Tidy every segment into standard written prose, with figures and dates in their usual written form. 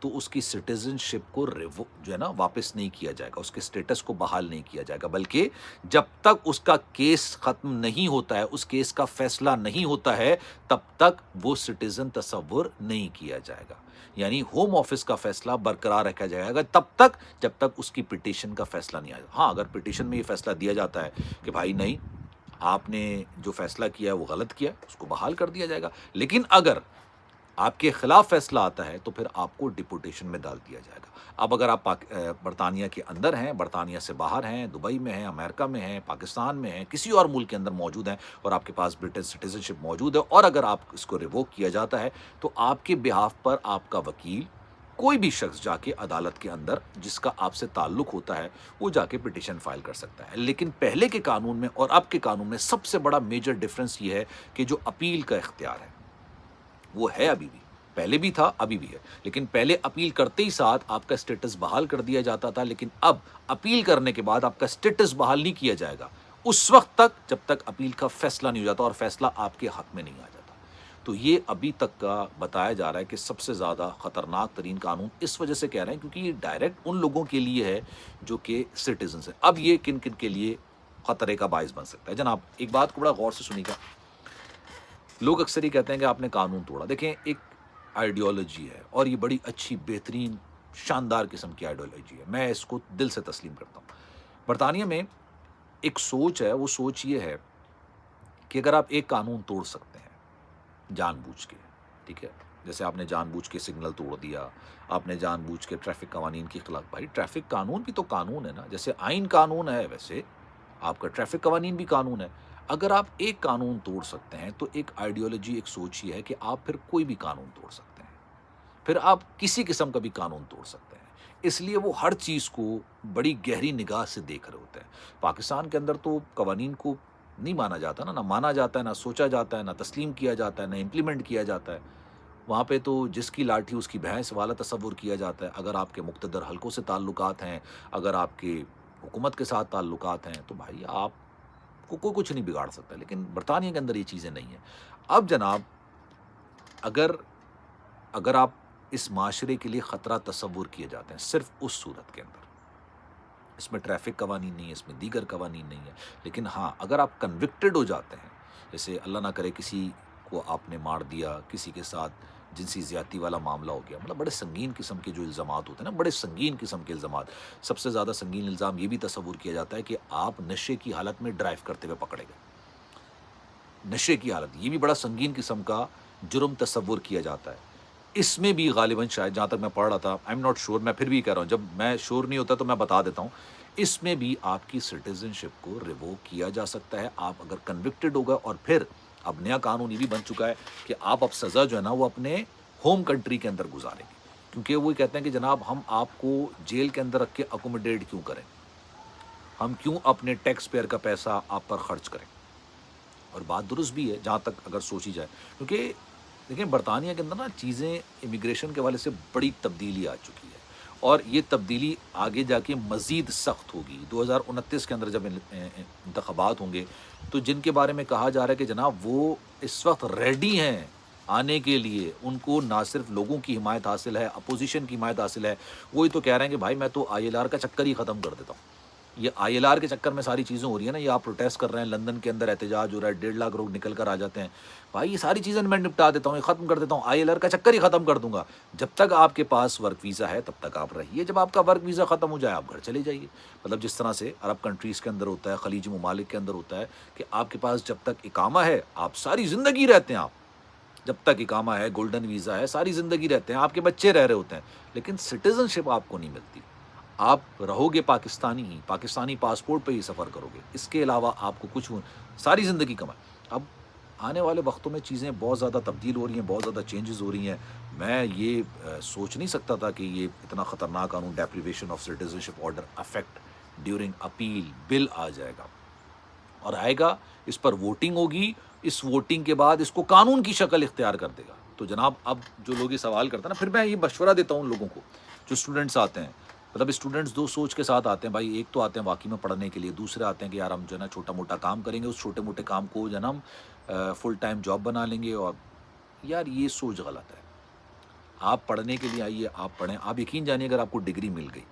تو اس کی سٹیزن شپ کو جو ہے نا واپس نہیں کیا جائے گا، اس کے سٹیٹس کو بحال نہیں کیا جائے گا، بلکہ جب تک اس کا کیس ختم نہیں ہوتا ہے، اس کیس کا فیصلہ نہیں ہوتا ہے، تب تک وہ سٹیزن تصور نہیں کیا جائے گا۔ یعنی ہوم آفس کا فیصلہ برقرار رکھا جائے گا تب تک جب تک اس کی پٹیشن کا فیصلہ نہیں آئے گا۔ ہاں، اگر پٹیشن میں یہ فیصلہ دیا جاتا ہے کہ بھائی نہیں، آپ نے جو فیصلہ کیا ہے وہ غلط کیا، اس کو بحال کر دیا جائے گا۔ لیکن اگر آپ کے خلاف فیصلہ آتا ہے تو پھر آپ کو ڈپورٹیشن میں ڈال دیا جائے گا۔ اب اگر آپ برطانیہ کے اندر ہیں، برطانیہ سے باہر ہیں، دبئی میں ہیں، امریکہ میں ہیں، پاکستان میں ہیں، کسی اور ملک کے اندر موجود ہیں اور آپ کے پاس برٹن سٹیزن شپ موجود ہے، اور اگر آپ اس کو ریووک کیا جاتا ہے تو آپ کے بہاف پر آپ کا وکیل، کوئی بھی شخص جا کے عدالت کے اندر جس کا آپ سے تعلق ہوتا ہے وہ جا کے پٹیشن فائل کر سکتا ہے۔ لیکن پہلے کے قانون میں اور اب کے قانون میں سب سے بڑا میجر ڈفرنس یہ ہے کہ جو اپیل کا اختیار ہے وہ ہے ابھی بھی، پہلے بھی تھا ابھی بھی ہے، لیکن پہلے اپیل کرتے ہی ساتھ آپ کا سٹیٹس بحال کر دیا جاتا تھا، لیکن اب اپیل کرنے کے بعد آپ کا سٹیٹس بحال نہیں کیا جائے گا اس وقت تک جب تک اپیل کا فیصلہ نہیں ہو جاتا اور فیصلہ آپ کے حق میں نہیں آ جاتا۔ تو یہ ابھی تک کا بتایا جا رہا ہے کہ سب سے زیادہ خطرناک ترین قانون اس وجہ سے کہہ رہے ہیں کیونکہ یہ ڈائریکٹ ان لوگوں کے لیے ہے جو کہ سٹیزنز ہیں۔ اب یہ کن کن کے لیے خطرے کا باعث بن سکتا ہے؟ جناب ایک بات کو بڑا غور سے سنیے گا، لوگ اکثر یہ کہتے ہیں کہ آپ نے قانون توڑا۔ دیکھیں، ایک آئیڈیالوجی ہے اور یہ بڑی اچھی، بہترین، شاندار قسم کی آئیڈیالوجی ہے، میں اس کو دل سے تسلیم کرتا ہوں۔ برطانیہ میں ایک سوچ ہے، وہ سوچ یہ ہے کہ اگر آپ ایک قانون توڑ سکتے ہیں جان بوجھ کے، ٹھیک ہے، جیسے آپ نے جان بوجھ کے سگنل توڑ دیا، آپ نے جان بوجھ کے ٹریفک قوانین کی خلاف، بھائی ٹریفک قانون بھی تو قانون ہے نا، جیسے آئین قانون ہے ویسے آپ کا ٹریفک قوانین بھی قانون ہے۔ اگر آپ ایک قانون توڑ سکتے ہیں تو ایک آئیڈیالوجی، ایک سوچ یہ ہے کہ آپ پھر کوئی بھی قانون توڑ سکتے ہیں، پھر آپ کسی قسم کا بھی قانون توڑ سکتے ہیں۔ اس لیے وہ ہر چیز کو بڑی گہری نگاہ سے دیکھ رہے ہوتے ہیں۔ پاکستان کے اندر تو قوانین کو نہیں مانا جاتا نا، نہ مانا جاتا ہے، نہ سوچا جاتا ہے، نہ تسلیم کیا جاتا ہے، نہ امپلیمنٹ کیا جاتا ہے۔ وہاں پہ تو جس کی لاٹھی اس کی بھینس والا تصور کیا جاتا ہے۔ اگر آپ کے مقتدر حلقوں سے تعلقات ہیں، اگر آپ کے حکومت کے ساتھ تعلقات ہیں تو بھائی آپ کو کوئی کچھ نہیں بگاڑ سکتا۔ لیکن برطانیہ کے اندر یہ چیزیں نہیں ہیں۔ اب جناب اگر آپ اس معاشرے کے لیے خطرہ تصور کیے جاتے ہیں صرف اس صورت کے اندر، اس میں ٹریفک قوانین نہیں ہے، اس میں دیگر قوانین نہیں ہے، لیکن ہاں اگر آپ کنوکٹڈ ہو جاتے ہیں، جیسے اللہ نہ کرے کسی کو آپ نے مار دیا، کسی کے ساتھ جنسی زیادتی والا معاملہ ہو گیا، مطلب بڑے سنگین قسم کے جو الزامات ہوتے ہیں نا، بڑے سنگین قسم کے الزامات، سب سے زیادہ سنگین الزام یہ بھی تصور کیا جاتا ہے کہ آپ نشے کی حالت میں ڈرائیو کرتے ہوئے پکڑے گئے۔ نشے کی حالت، یہ بھی بڑا سنگین قسم کا جرم تصور کیا جاتا ہے۔ اس میں بھی غالباً شاید جہاں تک میں پڑھ رہا تھا، آئی ایم ناٹ شور، میں پھر بھی کہہ رہا ہوں، جب میں شور نہیں ہوتا تو میں بتا دیتا ہوں، اس میں بھی آپ کی سٹیزن شپ کو ریووک کیا جا سکتا ہے آپ اگر کنوکٹڈ ہوگا۔ اور پھر اب نیا قانون یہ بھی بن چکا ہے کہ آپ اب سزا جو ہے نا وہ اپنے ہوم کنٹری کے اندر گزاریں گے، کیونکہ وہ کہتے ہیں کہ جناب ہم آپ کو جیل کے اندر رکھ کے اکوموڈیٹ کیوں کریں، ہم کیوں اپنے ٹیکس پیئر کا پیسہ آپ پر خرچ کریں۔ اور بات درست بھی ہے جہاں تک اگر سوچی جائے، کیونکہ دیکھیں برطانیہ کے اندر نا چیزیں امیگریشن کے والے سے بڑی تبدیلی آ چکی ہے، اور یہ تبدیلی آگے جا کے مزید سخت ہوگی۔ 2029 کے اندر جب انتخابات ہوں گے تو جن کے بارے میں کہا جا رہا ہے کہ جناب وہ اس وقت ریڈی ہیں آنے کے لیے، ان کو نہ صرف لوگوں کی حمایت حاصل ہے، اپوزیشن کی حمایت حاصل ہے، وہی تو کہہ رہے ہیں کہ بھائی میں تو ILR کا چکر ہی ختم کر دیتا ہوں۔ یہ ILR کے چکر میں ساری چیزیں ہو رہی ہیں نا، یہ آپ پروٹیسٹ کر رہے ہیں، لندن کے اندر احتجاج ہو رہا ہے، 1.5 لاکھ لوگ نکل کر آ جاتے ہیں، بھائی یہ ساری چیزیں میں نپٹا دیتا ہوں، یہ ختم کر دیتا ہوں، ILR کا چکر ہی ختم کر دوں گا۔ جب تک آپ کے پاس ورک ویزا ہے تب تک آپ رہیے، جب آپ کا ورک ویزا ختم ہو جائے آپ گھر چلے جائیے۔ مطلب جس طرح سے عرب کنٹریز کے اندر ہوتا ہے، خلیجی ممالک کے اندر ہوتا ہے کہ آپ کے پاس جب تک اقامہ ہے آپ ساری زندگی رہتے ہیں، آپ جب تک اقامہ ہے، گولڈن ویزا ہے، ساری زندگی رہتے ہیں، آپ کے بچے رہ رہے ہوتے ہیں، لیکن سٹیزن شپ آپ کو نہیں ملتی۔ آپ رہو گے پاکستانی ہی، پاکستانی پاسپورٹ پہ ہی سفر کرو گے، اس کے علاوہ آپ کو کچھ ساری زندگی کمائے۔ اب آنے والے وقتوں میں چیزیں بہت زیادہ تبدیل ہو رہی ہیں، بہت زیادہ چینجز ہو رہی ہیں۔ میں یہ سوچ نہیں سکتا تھا کہ یہ اتنا خطرناک قانون deprivation of citizenship order effect during appeal bill آ جائے گا، اور آئے گا، اس پر ووٹنگ ہوگی، اس ووٹنگ کے بعد اس کو قانون کی شکل اختیار کر دے گا۔ تو جناب اب جو لوگ یہ سوال کرتے ہیں نا، پھر میں یہ مشورہ دیتا ہوں ان لوگوں کو جو اسٹوڈنٹس آتے ہیں، مطلب اسٹوڈنٹس دو سوچ کے ساتھ آتے ہیں بھائی، ایک تو آتے ہیں واقعی میں پڑھنے کے لیے، دوسرے آتے ہیں کہ یار ہم جو ہے نا چھوٹا موٹا کام کریں گے، اس چھوٹے موٹے کام کو جو ہے نا ہم فل ٹائم جاب بنا لیں گے، اور یار یہ سوچ غلط ہے۔ آپ پڑھنے کے لیے آئیے، آپ پڑھیں. آپ یقین جانیے اگر آپ کو ڈگری مل گئی،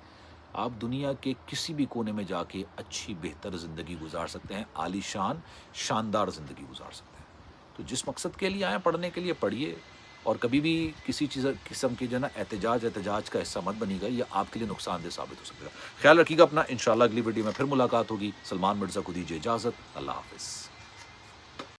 آپ دنیا کے کسی بھی کونے میں جا کے اچھی بہتر زندگی گزار سکتے ہیں، عالی شان شاندار زندگی گزار سکتے ہیں. تو جس مقصد کے لیے آئیں پڑھنے کے لیے پڑھیے، اور کبھی بھی کسی چیز قسم کی جو ہے نا احتجاج کا حصہ مت بنیے گا، یہ آپ کے لیے نقصان دہ ثابت ہو سکتا ہے. خیال رکھیے گا اپنا. انشاءاللہ اگلی ویڈیو میں پھر ملاقات ہوگی. سلمان مرزا کو دیجیے اجازت. اللہ حافظ.